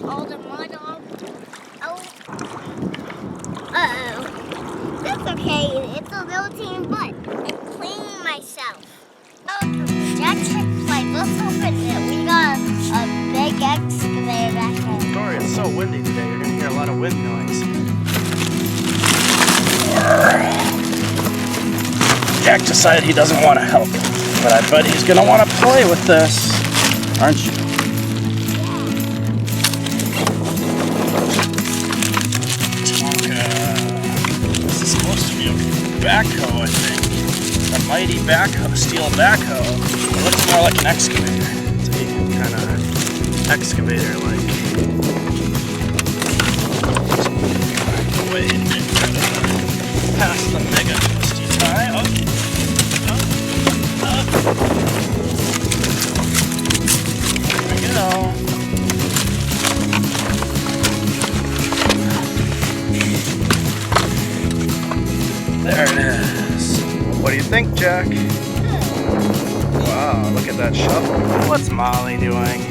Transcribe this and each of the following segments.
all the mud off. Oh. Uh-oh. That's okay. It's a little teeny butt. I'm cleaning myself. Oh, JackJackPlays. Let's open it. We got a big excavator back there. Sorry, it's so windy today. You're gonna hear a lot of wind noise. Jack decided he doesn't want to help, but I bet he's gonna want to play with this, aren't you? Tonka. This is supposed to be a backhoe, I think. A mighty backhoe, steel backhoe. It looks more like an excavator. It's a kind of excavator-like. Wait, past the mega twisty tie. Oh. There we go. There it is. What do you think, Jack? Wow, look at that shovel. What's Molly doing?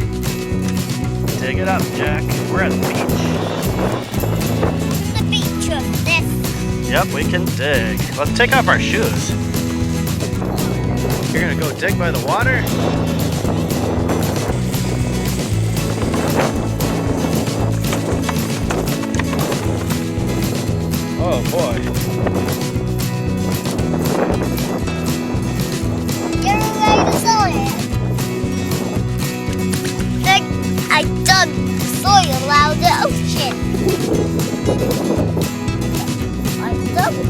Dig it up, Jack. We're at the beach. The beach of this. Yep, we can dig. Let's take off our shoes. You're gonna go dig by the water? Oh boy. You're ready to soil it. I dug soil out of the ocean. I dug it.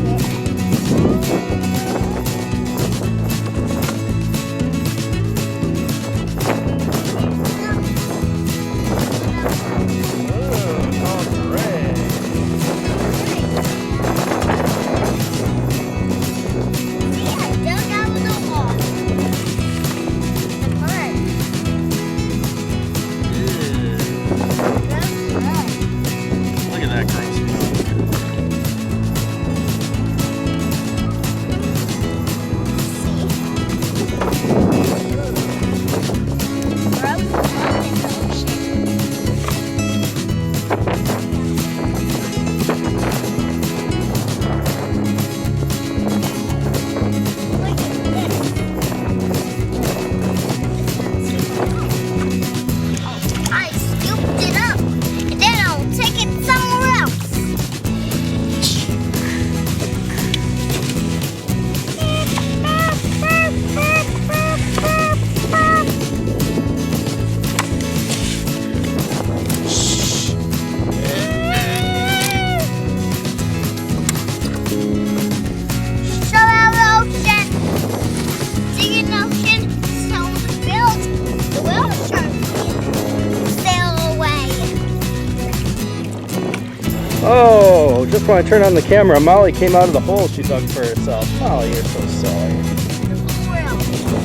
Oh, just when I turned on the camera, Molly came out of the hole she dug for herself. Molly, you're so silly.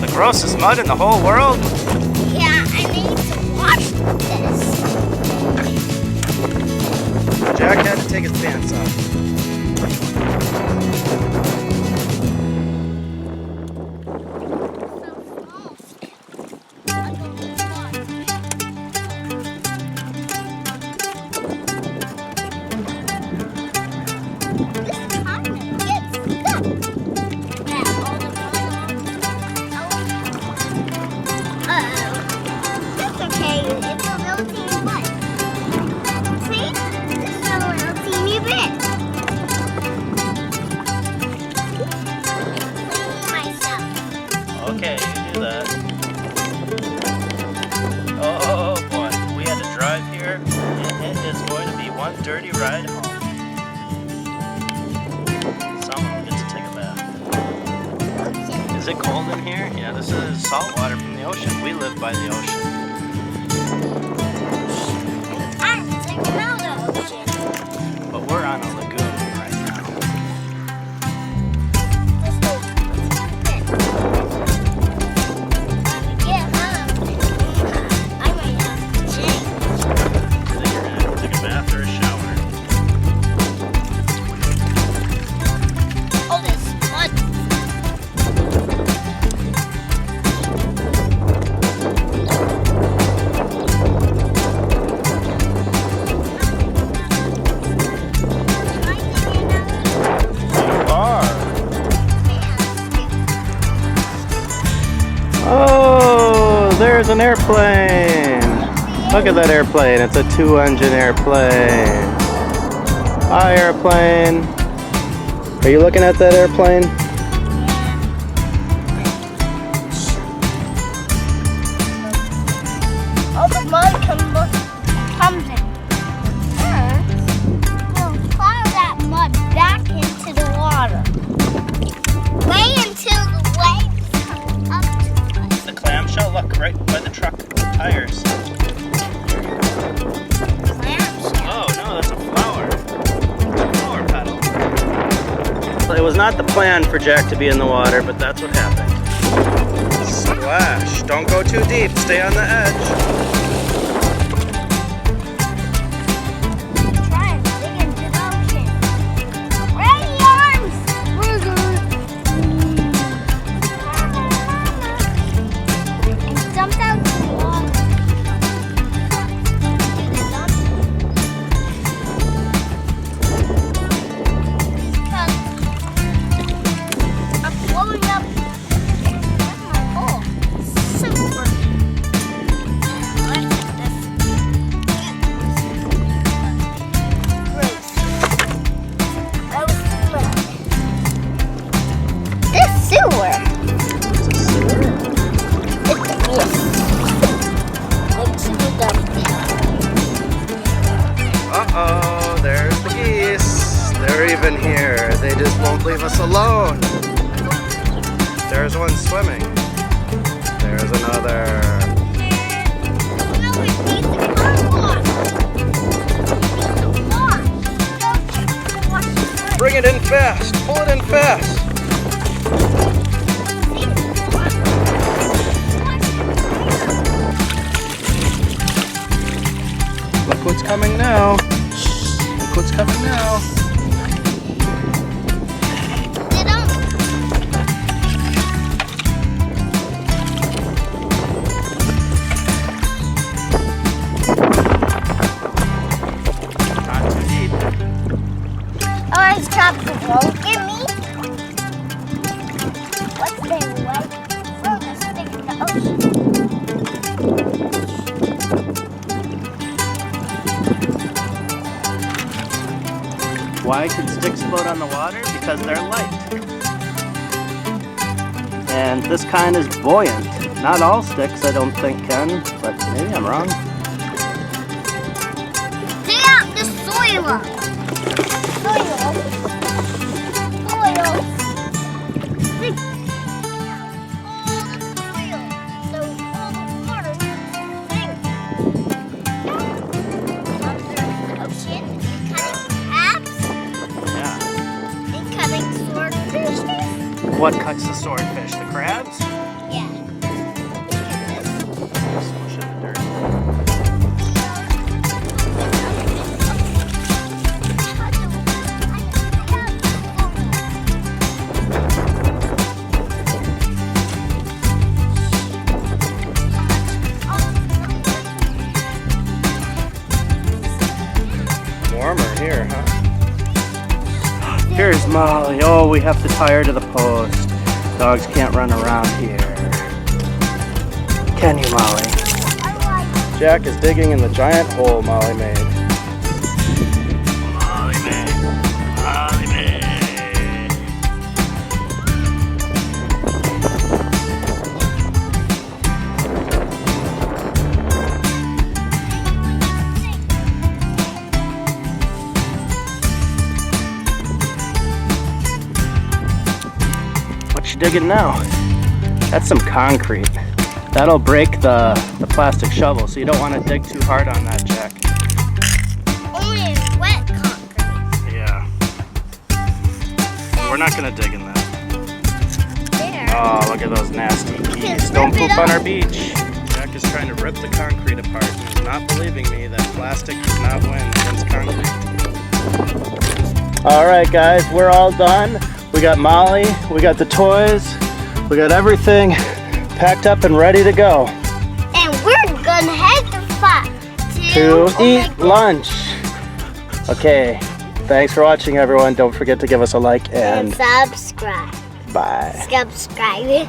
The grossest mud in the whole world? Yeah, I need to wash this. Jack had to take his pants off. Okay, you do that. Oh boy, we had to drive here, and it is going to be one dirty ride home. Someone will get to take a bath. Is it cold in here? Yeah, this is salt water from the ocean. We live by the ocean. I'm taking out the ocean. But we're on a lagoon right now. there's an airplane. Look at that airplane. It's a 2-engine airplane. Hi, airplane. Are you looking at that airplane? All the mud comes in. We'll plow that mud back into the water. Way until the waves come up to us. The clamshell, look, right by the truck tires. Clamshell. Oh no, that's a flower. Flower petal. It was not the plan for Jack to be in the water, but that's what happened. Splash. Don't go too deep. Stay on the edge. Try and dig into the ocean. Ready, arms! And jump down to the water. I'm blowing up. Where's my hole? Super. Let's get this. Gross. That was too loud. This sewer. Uh-oh, there's the geese. They're even here. They just won't leave us alone. There's one swimming. There's another. Bring it in fast. Pull it in fast. Look what's coming now. Look what's coming now. Not too deep. Orange chocolate won't give me. What's the way furthest thing in the ocean? Why can sticks float on the water? Because they're light. And this kind is buoyant. Not all sticks, I don't think, can, but maybe I'm wrong. Dig out the soil. Soil. Dig out all the soil. So all the water sinks. Under the ocean, cutting crabs. Yeah. And cutting swordfish. What cuts the swordfish? The crabs? Yeah. Smush it in the dirt. Warmer here, huh? Here's Molly. Oh, we have to tie her to the post. Dogs can't run around here. Can you, Molly? Jack is digging in the giant hole Molly made. Molly made. Molly made. What you digging now? That's some concrete. That'll break the plastic shovel, so you don't want to dig too hard on that, Jack. Only in wet concrete. Yeah. We're not going to dig in that. There. Oh, look at those nasty geese. Don't poop on our beach. Jack is trying to rip the concrete apart. He's not believing me that plastic does not win against concrete. Alright guys, we're all done. We got Molly, we got the toys, we got everything packed up and ready to go. And we're gonna head to eat lunch. Okay, thanks for watching everyone. Don't forget to give us a like and subscribe. bye. Subscribe.